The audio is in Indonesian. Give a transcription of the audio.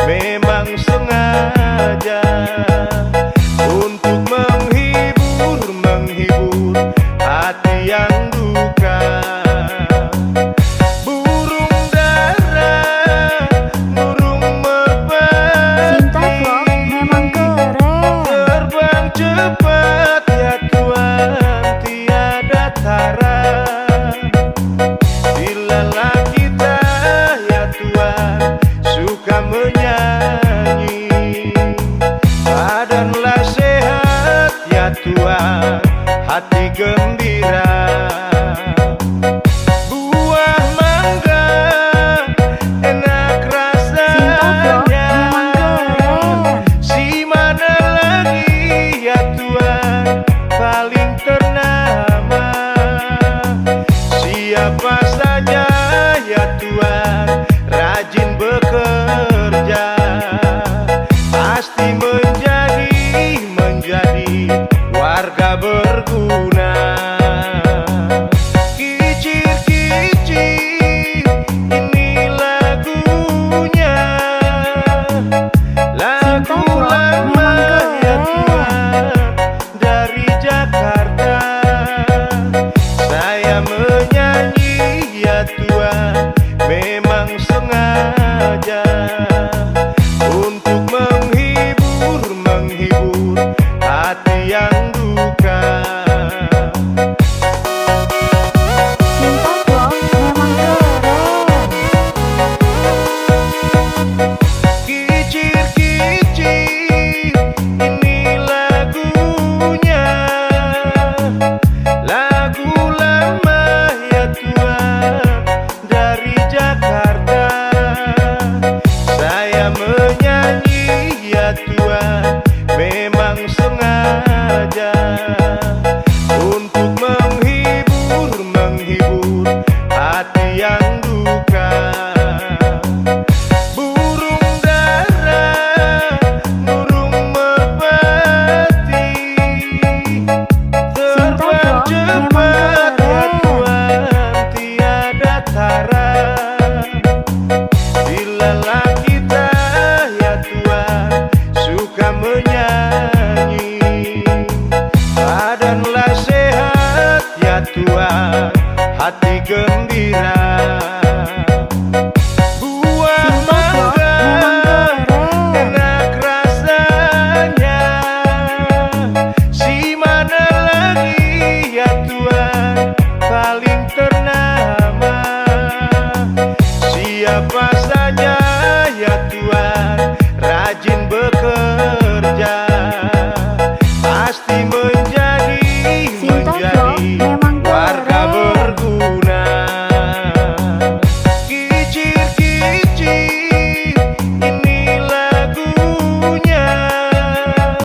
memang sengaja untuk menghibur hati yang duka. Burung dara, burung merpati, memang keren. terbang cepat ya Tuhan, tiada tara. Bila kita ya Tuhan suka menyanyi, badanlah sehat ya Tuhan, hati gembira. Buah mangga enak rasanya, si mana lagi ya Tuhan paling ternama. Siapa saja ya Tuhan rajin bekerja, pasti menjadi warga berguna. Kicir-kicir ini lagunya, lagu lama ya Tuhan dari Jakarta. Saya menyanyi ya Tuhan memang sengaja untuk menghibur hati yang duka. Kicir-kicir ini lagunya, lagu lama ya Tuhan dari Jakarta. Saya menyanyi ya Tuhan memang sengaja untuk menghibur hati yang duka. Burung dara, burung merpati, terbang cepat ya Tuhan, tiada tara. Bila kita ya Tuhan suka menyanyi, badanlah sehat ya Tuhan, hati gembira. Buah mangga enak rasanya, si mana lagi ya Tuhan paling ternama. Siapa saja ya Tuhan rajin bekerja, pasti